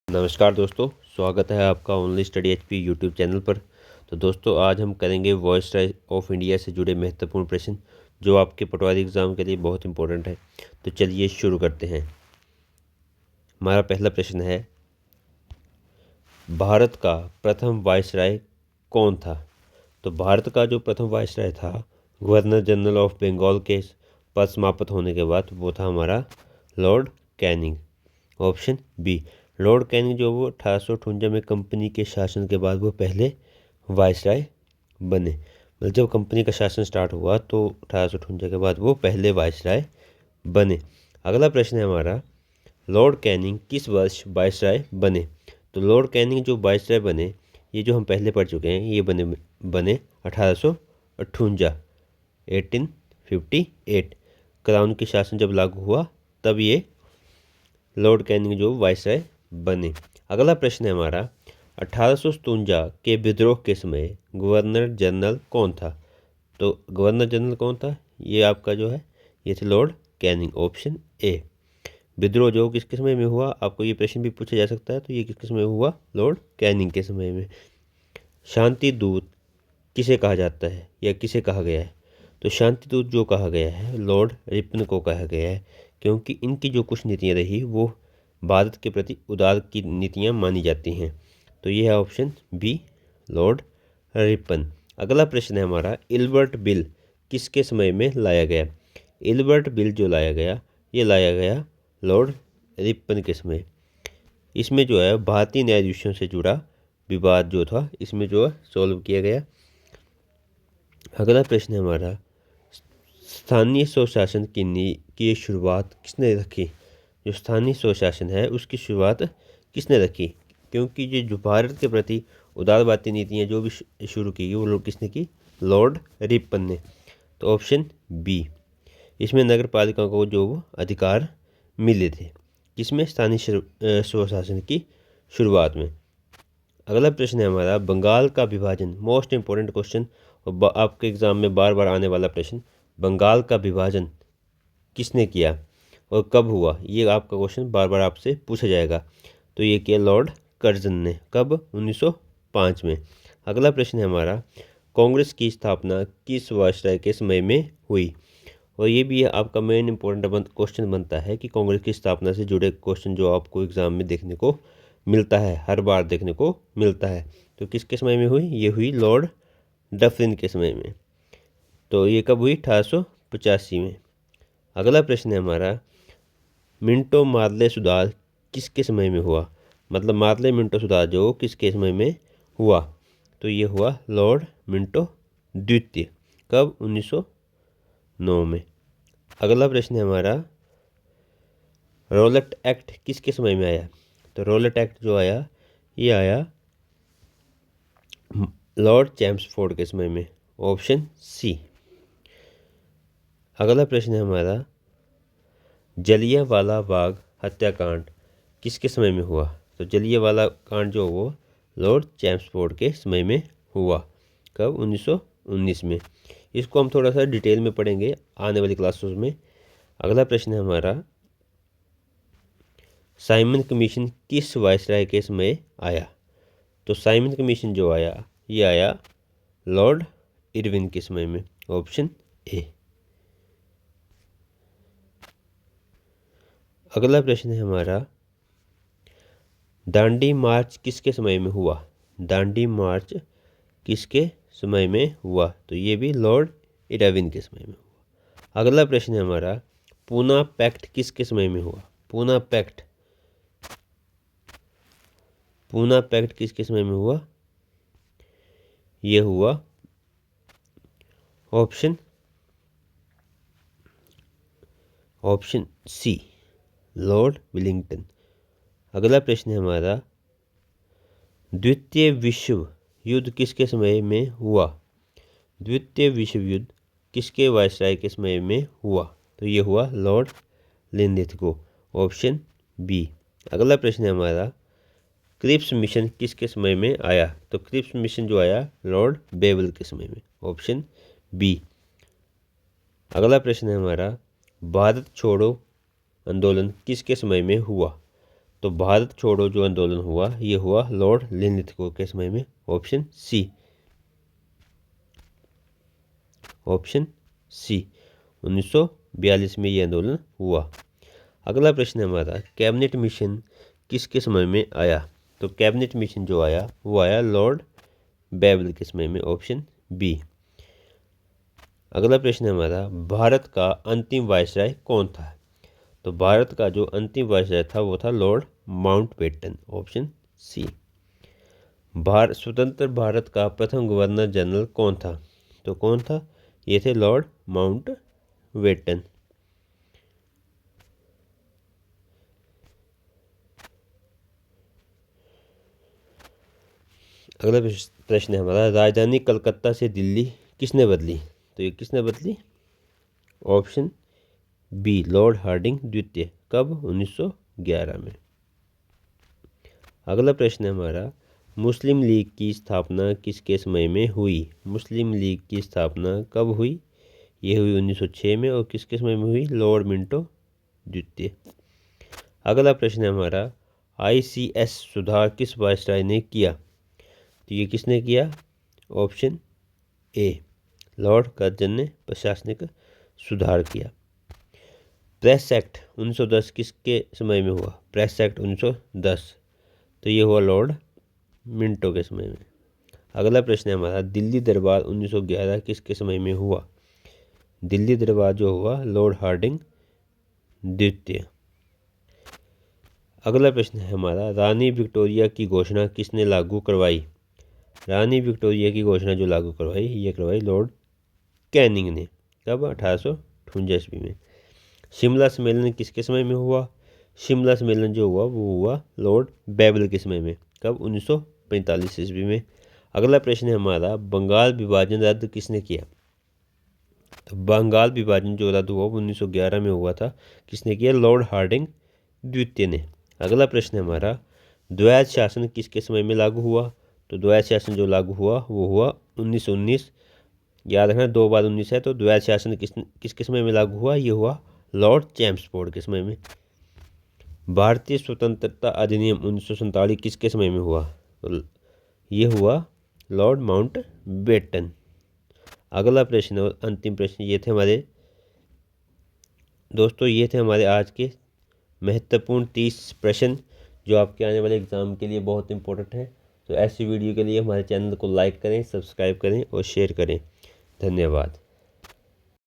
नमस्कार दोस्तों, स्वागत है आपका only study HP YouTube channel पर। तो दोस्तों, आज हम करेंगे वॉइसराय ऑफ इंडिया से जुड़े महत्वपूर्ण प्रश्न जो आपके पटवारी एग्ज़ाम के लिए बहुत इंपॉर्टेंट है। तो चलिए शुरू करते हैं। हमारा पहला प्रश्न है, भारत का प्रथम वाइसराय कौन था? तो भारत का जो प्रथम वाइसराय था, गवर्नर जनरल ऑफ बंगाल के पद समाप्त होने के बाद, वो था हमारा Lord Canning. Option B, Lord Canning जो वो 1858 में कंपनी के शासन के बाद वो पहले वाइसराय बने। मतलब जब कंपनी का शासन स्टार्ट हुआ तो 1858 के बाद वो पहले वाइसराय बने। अगला प्रश्न है हमारा, लॉर्ड कैनिंग किस वर्ष वाइसराय बने? तो लॉर्ड कैनिंग जो वाइसराय बने, ये जो हम पहले पढ़ चुके हैं, ये बने 1858 1858। क्राउन की शासन जब लागू हुआ तब ये लॉर्ड कैनिंग जो वाइसराय बने। अगला प्रश्न है हमारा, 1857 के विद्रोह के समय गवर्नर जनरल कौन था? तो गवर्नर जनरल कौन था? ये आपका जो है, ये थे लॉर्ड कैनिंग। Option A. विद्रोह जो किसके समय में हुआ, आपको ये प्रश्न भी पूछा जा सकता है, तो ये किसके समय हुआ? लॉर्ड कैनिंग के समय में। शांति दूत किसे कहा जाता है या किसे कहा गया है? तो शांति दूत जो कहा गया है, लॉर्ड रिपन को कहा गया है, क्योंकि इनकी जो कुछ नीतियाँ रही वो भारत के प्रति उदार की नीतियाँ मानी जाती हैं। तो ये है ऑप्शन बी, लॉर्ड रिपन। अगला प्रश्न है हमारा, इल्बर्ट बिल किसके समय में लाया गया? इल्बर्ट बिल जो लाया गया, ये लाया गया लॉर्ड रिपन के समय। इसमें जो है भारतीय न्यायाधीशों से जुड़ा विवाद जो था, इसमें जो है सॉल्व किया गया। अगला प्रश्न है हमारा, स्थानीय स्वशासन की शुरुआत किसने रखी? जो स्थानीय स्वशासन है उसकी शुरुआत किसने रखी? क्योंकि ये जो भारत के प्रति उदारवादी नीतियाँ जो भी शुरू की वो लोग किसने की? लॉर्ड रिपन ने। तो ऑप्शन बी, इसमें नगर पालिका को जो वो अधिकार मिले थे, किसमें? स्थानीय स्वशासन की शुरुआत में। अगला प्रश्न है हमारा, बंगाल का विभाजन, मोस्ट इंपॉर्टेंट क्वेश्चन और आपके एग्जाम में बार बार आने वाला प्रश्न, बंगाल का विभाजन किसने किया और कब हुआ? ये आपका क्वेश्चन बार बार आपसे पूछा जाएगा। तो ये किया लॉर्ड कर्जन ने। कब? 1905 में। अगला प्रश्न है हमारा, कांग्रेस की स्थापना किस वाइसराय के समय में हुई? और ये भी आपका मेन इंपॉर्टेंट क्वेश्चन बनता है कि कांग्रेस की स्थापना से जुड़े क्वेश्चन जो आपको एग्जाम में देखने को मिलता है, हर बार देखने को मिलता है। तो किसके समय में हुई? ये हुई लॉर्ड डफरिन के समय में। तो ये कब हुई? 1885 में। अगला प्रश्न है हमारा, मिंटो मार्ले सुधार किसके समय में हुआ? मतलब मार्ले मिंटो सुधार जो किसके समय में हुआ? तो ये हुआ लॉर्ड मिंटो द्वितीय। कब? 1909 में। अगला प्रश्न है हमारा, रॉलेट एक्ट किसके समय में आया? तो रॉलेट एक्ट जो आया, ये आया लॉर्ड चैम्सफोर्ड के समय में। Option C. अगला प्रश्न है हमारा, जलियांवाला बाग हत्याकांड किसके समय में हुआ? तो जलियांवाला कांड जो वो लॉर्ड चैम्सफोर्ड के समय में हुआ। कब? 1919 में। इसको हम थोड़ा सा डिटेल में पढ़ेंगे आने वाली क्लासों में। अगला प्रश्न है हमारा, साइमन कमीशन किस वाइसराय के समय आया? तो साइमन कमीशन जो आया, ये आया लॉर्ड इरविन के समय में। Option A. अगला प्रश्न है हमारा, दांडी मार्च किसके समय में हुआ? दांडी मार्च किसके समय में हुआ? तो ये भी लॉर्ड इरविन के समय में हुआ। अगला प्रश्न है हमारा, पूना पैक्ट किसके समय में हुआ? पूना पैक्ट किसके समय में हुआ? ये हुआ ऑप्शन सी, लॉर्ड विलिंगटन। अगला प्रश्न है हमारा, द्वितीय विश्व युद्ध किसके समय में हुआ? द्वितीय विश्व युद्ध किसके वाइसराय के समय में हुआ? तो ये हुआ लॉर्ड लिनलिथगो। Option B. अगला प्रश्न है हमारा, क्रिप्स मिशन किसके समय में आया? तो क्रिप्स मिशन जो आया लॉर्ड बेवल के समय में। Option B. अगला प्रश्न है हमारा, भारत छोड़ो आंदोलन किसके समय में हुआ? तो भारत छोड़ो जो आंदोलन हुआ ये हुआ लॉर्ड लिनलिथगो के समय में, ऑप्शन सी। ऑप्शन सी 1942 में ये आंदोलन हुआ। अगला प्रश्न है हमारा, कैबिनेट मिशन किसके समय में आया? तो कैबिनेट मिशन जो आया वो आया लॉर्ड बेवल के समय में, ऑप्शन बी। अगला प्रश्न है हमारा, भारत का अंतिम वायसराय कौन था? तो भारत का जो अंतिम वायसराय था वो था लॉर्ड माउंटबेटन, ऑप्शन सी। स्वतंत्र भारत का प्रथम गवर्नर जनरल कौन था? तो कौन था? ये थे लॉर्ड माउंटबेटन। अगला प्रश्न है हमारा, राजधानी कलकत्ता से दिल्ली किसने बदली? तो ये किसने बदली? ऑप्शन बी लॉर्ड हार्डिंग द्वितीय। कब? 1911 में। अगला प्रश्न है हमारा, मुस्लिम लीग की स्थापना किसके समय में हुई? मुस्लिम लीग की स्थापना कब हुई? ये हुई 1906 में। और किसके समय में हुई? लॉर्ड मिंटो द्वितीय। अगला प्रश्न है हमारा, ICS सुधार किस वायसराय ने किया? तो ये किसने किया? ऑप्शन ए लॉर्ड कर्जन ने प्रशासनिक सुधार किया। प्रेस एक्ट 1910 किसके समय में हुआ? प्रेस एक्ट 1910, तो ये हुआ लॉर्ड मिंटो के समय में। अगला प्रश्न है हमारा, दिल्ली दरबार 1911 किसके समय में हुआ? दिल्ली दरबार जो हुआ लॉर्ड हार्डिंग द्वितीय। अगला प्रश्न है हमारा, रानी विक्टोरिया की घोषणा किसने लागू करवाई? रानी विक्टोरिया की घोषणा जो लागू करवाई ये करवाई लॉर्ड कैनिंग ने। कब? 1858 ईस्वी में। शिमला सम्मेलन किसके समय में हुआ? शिमला सम्मेलन जो हुआ वो हुआ लॉर्ड बेवल के समय में। कब? 1945 ईस्वी में। अगला प्रश्न है हमारा, बंगाल विभाजन रद्द किसने किया? तो बंगाल विभाजन जो रद्द हुआ वो 1911 में हुआ था। किसने किया? लॉर्ड हार्डिंग द्वितीय ने। अगला प्रश्न है हमारा, द्वैध शासन किसके समय में लागू हुआ? तो द्वैध शासन जो लागू हुआ वो हुआ 1919। याद रखना 2 बार 19 है, तो द्वैध शासन किसके समय में लागू हुआ? ये हुआ लॉर्ड चैम्सफोर्ड के समय में। भारतीय स्वतंत्रता अधिनियम 1947 किसके समय में हुआ? तो ये हुआ लॉर्ड माउंटबेटन। अगला प्रश्न और अंतिम प्रश्न, ये थे हमारे दोस्तों, ये थे हमारे आज के महत्वपूर्ण 30 प्रश्न जो आपके आने वाले एग्ज़ाम के लिए बहुत इंपॉर्टेंट है। तो ऐसी वीडियो के लिए हमारे चैनल को लाइक करें, सब्सक्राइब करें और शेयर करें। धन्यवाद।